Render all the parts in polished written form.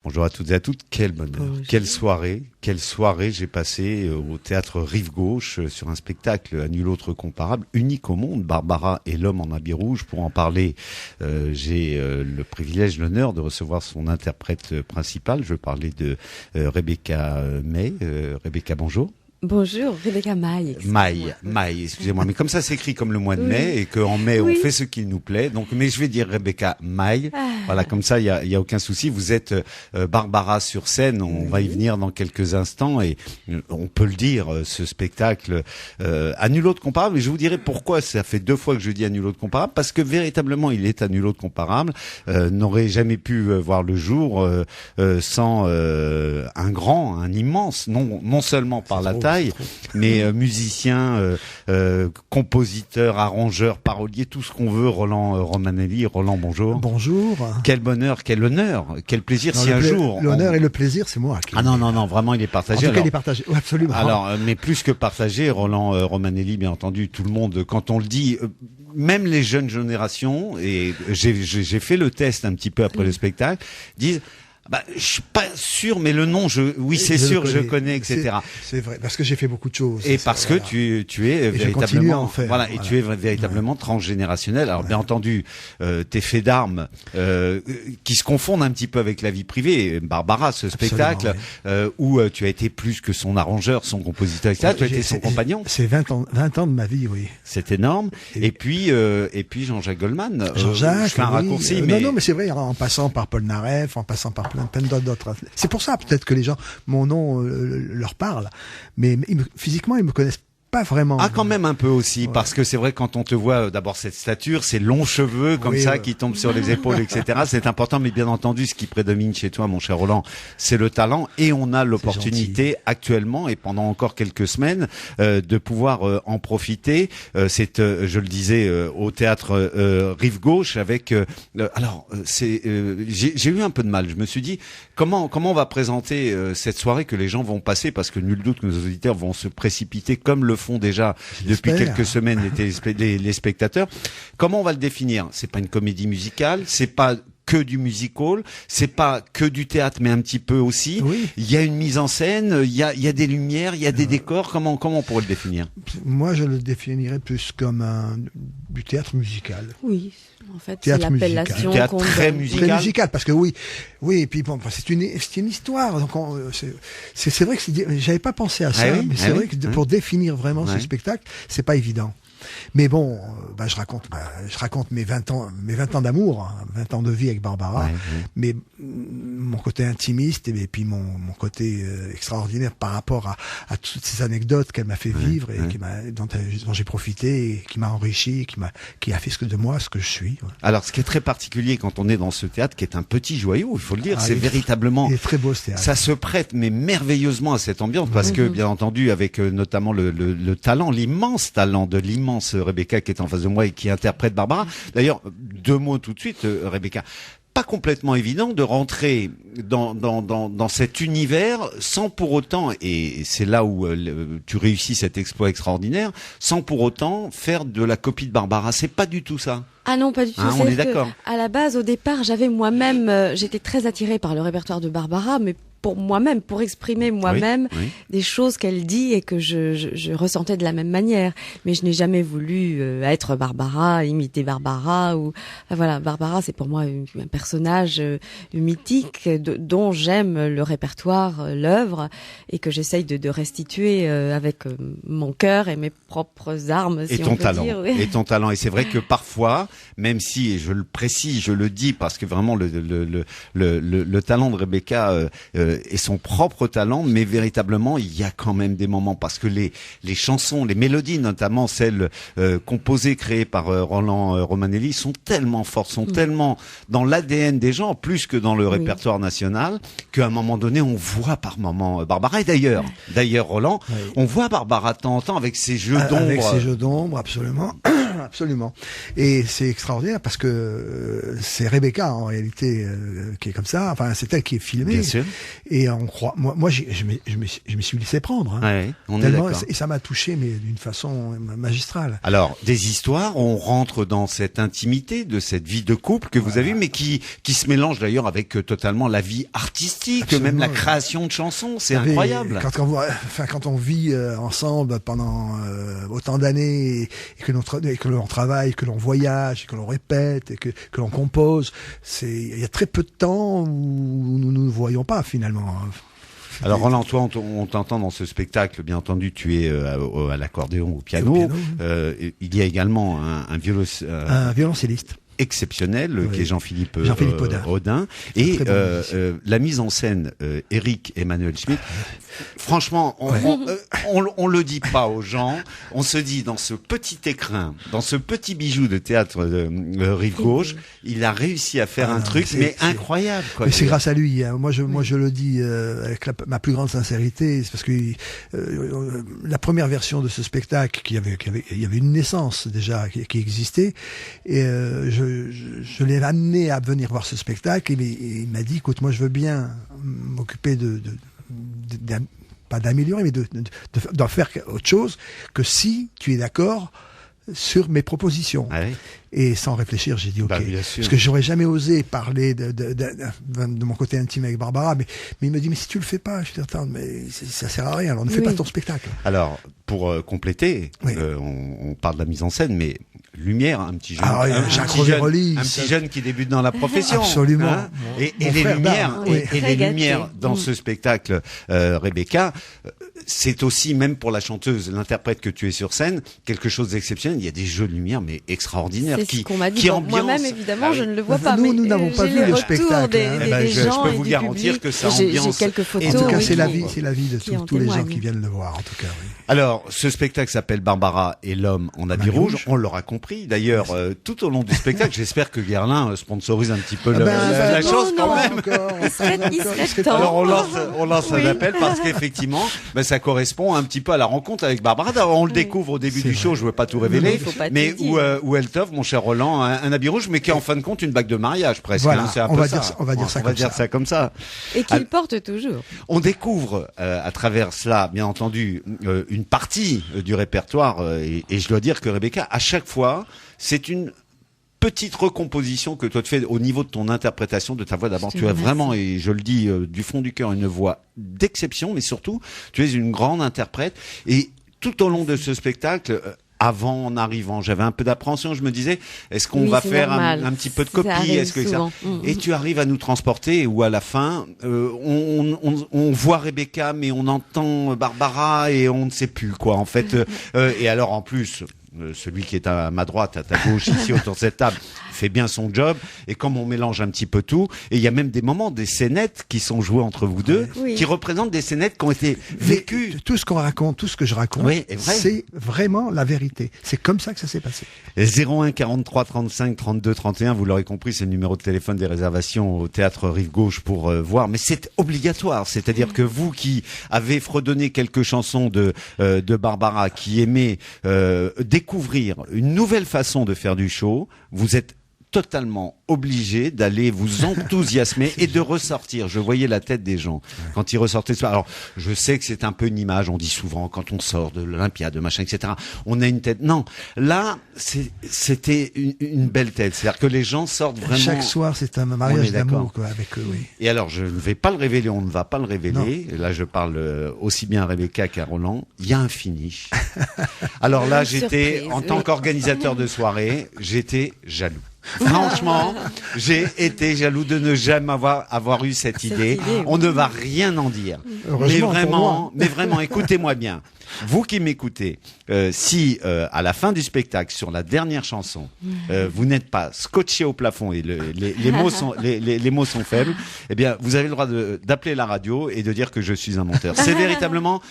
Bonjour à toutes et à toutes, quel bonheur, Bonjour. Quelle soirée j'ai passé au théâtre Rive Gauche sur un spectacle à nul autre comparable, unique au monde, Barbara et l'homme en habit rouge. Pour en parler, j'ai le privilège, l'honneur de recevoir son interprète principal. Je veux parler de Rebecca May. Rebecca, bonjour. Bonjour, Rebecca May. May, excusez-moi, mais comme ça s'écrit comme le mois de mai et qu'en mai Oui. on fait ce qu'il nous plaît. Donc, mais je vais dire Rebecca May. Ah. Voilà, comme ça il y a aucun souci. Vous êtes Barbara sur scène. On va y venir dans quelques instants et on peut le dire, ce spectacle à nul autre comparable. Et je vous dirai pourquoi. Ça fait 2 fois que je dis à nul autre comparable parce que véritablement il est à nul autre comparable. N'aurait jamais pu voir le jour sans un immense, non seulement par la taille, mais musicien, compositeur, arrangeur, parolier, tout ce qu'on veut. Roland Romanelli. Roland, bonjour. Bonjour. Quel bonheur, quel honneur, quel plaisir. Non, si un jour l'honneur et le plaisir, c'est moi. Ah non, vraiment il est En partagé. tout cas, il est partagé. Oui, absolument. Alors, mais plus que partagé, Roland Romanelli, bien entendu, tout le monde, quand on le dit, même les jeunes générations, et j'ai fait le test un petit peu après le spectacle, disent. Je suis pas sûr, mais le nom, oui, c'est sûr, je connais, etc. C'est vrai, parce que j'ai fait beaucoup de choses. Et parce que tu es véritablement, à en faire, voilà, et tu es véritablement transgénérationnel. Alors bien entendu, tes faits d'armes qui se confondent un petit peu avec la vie privée. Barbara, ce spectacle où tu as été plus que son arrangeur, son compositeur, etc. Tu as été son compagnon. C'est 20 ans de ma vie, oui. C'est énorme. Et puis Jean-Jacques Goldman. Jean-Jacques, je fais un raccourci, mais non, mais c'est vrai, en passant par Paul Naref, en passant par plein d'autres. C'est pour ça peut-être que les gens, mon nom leur parle, mais physiquement ils me connaissent pas vraiment. Ah, quand même un peu aussi, parce que c'est vrai quand on te voit, d'abord cette stature, ces longs cheveux comme ça qui tombent sur les épaules, etc. C'est important, mais bien entendu, ce qui prédomine chez toi, mon cher Roland, c'est le talent, et on a l'opportunité actuellement et pendant encore quelques semaines de pouvoir en profiter. C'est, je le disais, au théâtre Rive Gauche avec. J'ai eu un peu de mal. Je me suis dit comment on va présenter cette soirée que les gens vont passer, parce que nul doute que nos auditeurs vont se précipiter comme le font déjà depuis quelques semaines les spectateurs. Comment on va le définir? C'est pas une comédie musicale, c'est pas que du musical, c'est pas que du théâtre, mais un petit peu aussi. Oui. Il y a une mise en scène, il y a des lumières, il y a des décors. Comment on pourrait le définir? Moi, je le définirais plus comme du théâtre musical. Oui, en fait, c'est l'appellation théâtre qu'on très donne. musical. Très musical, parce que oui, et puis bon, c'est une histoire. Donc c'est vrai que j'avais pas pensé à ça, mais c'est vrai que pour définir vraiment ce spectacle, c'est pas évident. Mais bon, je raconte mes 20 ans d'amour, 20 ans de vie avec Barbara, mais mon côté intimiste et puis mon côté extraordinaire par rapport à toutes ces anecdotes qu'elle m'a fait vivre et dont j'ai profité et qui m'a enrichi, qui a fait de moi ce que je suis. Ouais. Alors, ce qui est très particulier quand on est dans ce théâtre, qui est un petit joyau, il faut le dire, c'est véritablement. Il est très beau ce théâtre. Ça se prête, mais merveilleusement à cette ambiance, parce que bien entendu, avec notamment le talent, l'immense talent de l'immense Rebecca qui est en face de moi et qui interprète Barbara. D'ailleurs, 2 mots tout de suite, Rebecca. Pas complètement évident de rentrer dans cet univers sans pour autant, et c'est là où tu réussis cet exploit extraordinaire, sans pour autant faire de la copie de Barbara. C'est pas du tout ça. Ah non, pas du tout. On est d'accord. À la base, au départ, j'étais très attirée par le répertoire de Barbara, mais pour moi-même, pour exprimer moi-même des choses qu'elle dit et que je ressentais de la même manière. Mais je n'ai jamais voulu être Barbara, imiter Barbara voilà, Barbara, c'est pour moi un personnage mythique dont j'aime le répertoire, l'œuvre, et que j'essaye de restituer avec mon cœur et mes propres armes, si on peut dire. Et ton talent. Et c'est vrai que parfois, même si, et je le précise, je le dis, parce que vraiment le talent de Rebecca et son propre talent, mais véritablement il y a quand même des moments, parce que les chansons, les mélodies, notamment celles composées, créées par Roland Romanelli, sont tellement fortes, sont tellement dans l'ADN des gens, plus que dans le répertoire national, qu'à un moment donné on voit par moment Barbara. Et d'ailleurs Roland, on voit Barbara de temps en temps avec ses jeux d'ombre. Avec ses jeux d'ombre, absolument. Absolument. Et c'est extraordinaire parce que c'est Rebecca en réalité qui est comme ça. Enfin, c'est elle qui est filmée. Bien sûr. Et on croit. Moi, je me suis laissé prendre. Hein, ouais, on est d'accord. Et ça m'a touché, mais d'une façon magistrale. Alors, des histoires, on rentre dans cette intimité de cette vie de couple que vous avez, mais qui se mélange d'ailleurs avec totalement la vie artistique, Absolument, même la création de chansons. C'est incroyable. Quand on vit ensemble pendant autant d'années et que l'on travaille, que l'on voyage, que l'on répète et que l'on compose, il y a très peu de temps où nous ne nous voyons pas finalement. Alors Roland, toi, on t'entend dans ce spectacle, bien entendu, tu es à l'accordéon, au piano. Il y a également un violoncelliste exceptionnel, qui est Jean-Philippe Audin. Et la mise en scène, Eric Emmanuel Schmitt. Franchement, on le dit pas aux gens. On se dit, dans ce petit écrin, dans ce petit bijou de théâtre de Rive Gauche, il a réussi à faire un truc, mais incroyable, quoi. Mais c'est grâce à lui. Hein. Moi, je le dis avec ma plus grande sincérité, c'est parce que la première version de ce spectacle, il y avait une naissance déjà qui existait, et je l'ai amené à venir voir ce spectacle, et il m'a dit, écoute, moi, je veux bien m'occuper pas d'améliorer, mais d'en faire autre chose que si tu es d'accord sur mes propositions. Ah oui. Et sans réfléchir, j'ai dit OK. Parce que j'aurais jamais osé parler de mon côté intime avec Barbara, mais il me dit, mais si tu le fais pas, je dis, attends, mais ça sert à rien, alors ne fais pas ton spectacle. Alors, pour compléter, on parle de la mise en scène, mais lumière, un petit jeune, un petit jeune qui débute dans la profession. Absolument. Hein, et les lumières dans ce spectacle, Rebecca, c'est aussi, même pour la chanteuse, l'interprète que tu es sur scène, quelque chose d'exceptionnel. Il y a des jeux de lumière, mais extraordinaires. C'est ce qu'on m'a dit. Moi-même, évidemment, je ne le vois pas. Nous n'avons pas vu le spectacle. Je peux vous garantir que ça ambiance. J'ai quelques photos. En tout cas, c'est la vie de tous les gens qui viennent le voir, en tout cas. Alors, ce spectacle s'appelle Barbara et l'homme en habit rouge. On l'aura compris. D'ailleurs, tout au long du spectacle, j'espère que Guerlain sponsorise un petit peu la chose quand même. Il serait temps. Alors, on lance un appel parce qu'effectivement, ça correspond un petit peu à la rencontre avec Barbara. On le découvre au début du show, je veux pas tout révéler, mais où elle t'offre, mon cher Roland, un habit rouge, mais qui est en fin de compte une bague de mariage presque. Voilà, c'est un peu ça. On va dire ça comme ça. Et qu'il porte toujours. On découvre à travers cela, bien entendu, une partie du répertoire, et je dois dire que Rebecca, à chaque fois, c'est une petite recomposition que toi tu fais au niveau de ton interprétation de ta voix. D'abord, tu as vraiment, et je le dis du fond du cœur, une voix d'exception, mais surtout, tu es une grande interprète. Et tout au long de ce spectacle, avant, en arrivant, j'avais un peu d'appréhension. Je me disais, est-ce qu'on va faire un petit peu de copie? Est-ce que ça... Et tu arrives à nous transporter, où à la fin, on voit Rebecca, mais on entend Barbara et on ne sait plus quoi. En fait, et alors en plus, celui qui est à ma droite, à ta gauche, ici autour de cette table, fait bien son job. Et comme on mélange un petit peu tout, et il y a même des moments, des scénettes qui sont jouées entre vous deux, qui représentent des scénettes qui ont été vécues. Tout ce qu'on raconte, tout ce que je raconte, c'est vraiment la vérité. C'est comme ça que ça s'est passé. 01 43 35 32 31, vous l'aurez compris, c'est le numéro de téléphone des réservations au théâtre Rive Gauche pour voir. Mais c'est obligatoire, c'est-à-dire que vous qui avez fredonné quelques chansons de Barbara, qui aimez découvrir une nouvelle façon de faire du show, vous êtes totalement obligé d'aller vous enthousiasmer et de ressortir. Je voyais la tête des gens quand ils ressortaient. Alors, je sais que c'est un peu une image, on dit souvent quand on sort de l'Olympiade, de machin, etc. On a une tête. Non, là, c'était une belle tête. C'est-à-dire que les gens sortent vraiment. Chaque soir, c'est un mariage d'amour, quoi, avec eux, oui. Et alors, je ne vais pas le révéler, on ne va pas le révéler. Et là, je parle aussi bien à Rebecca qu'à Roland. Il y a un finish. Alors là, j'étais, en tant qu'organisateur de soirée, j'étais jaloux. Franchement, j'ai été jaloux de ne jamais avoir eu cette idée. On ne va rien en dire. Mais vraiment, écoutez-moi bien. Vous qui m'écoutez, si à la fin du spectacle, sur la dernière chanson, vous n'êtes pas scotché au plafond et les mots sont faibles, eh bien, vous avez le droit d'appeler la radio et de dire que je suis un menteur. C'est véritablement...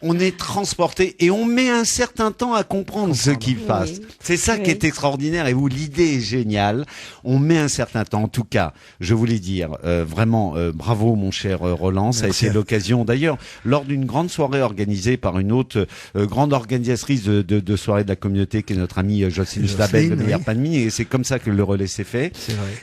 on est transporté et on met un certain temps à comprendre ce qu'il passe. C'est ça qui est extraordinaire et où l'idée est géniale. On met un certain temps. En tout cas, je voulais dire vraiment bravo mon cher Roland. Ça a été l'occasion d'ailleurs lors d'une grande soirée organisée par une autre grande organisatrice de soirée de la communauté qui est notre amie Jocelyne Stabel de Meilleur Pain de Mie, et c'est comme ça que le relais s'est fait.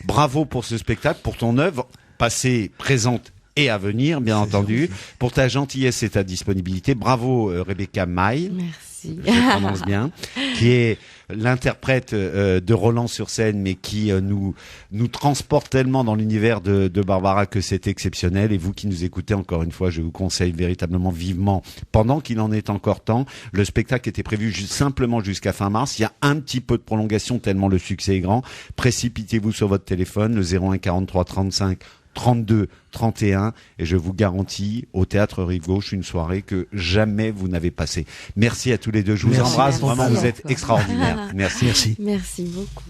Bravo pour ce spectacle, pour ton œuvre passée, présente et à venir, bien entendu, pour ta gentillesse et ta disponibilité. Bravo Rebecca Maille. Merci. Je prononce bien, qui est l'interprète de Roland sur scène, mais qui nous transporte tellement dans l'univers de Barbara que c'est exceptionnel. Et vous qui nous écoutez, encore une fois, je vous conseille véritablement vivement, pendant qu'il en est encore temps, le spectacle était prévu simplement jusqu'à fin mars. Il y a un petit peu de prolongation tellement le succès est grand. Précipitez-vous sur votre téléphone, le 01 43 35 32 31, et je vous garantis au Théâtre Rive Gauche une soirée que jamais vous n'avez passée. Merci à tous les deux, je vous embrasse, vraiment vous êtes extraordinaires. Merci. Merci beaucoup.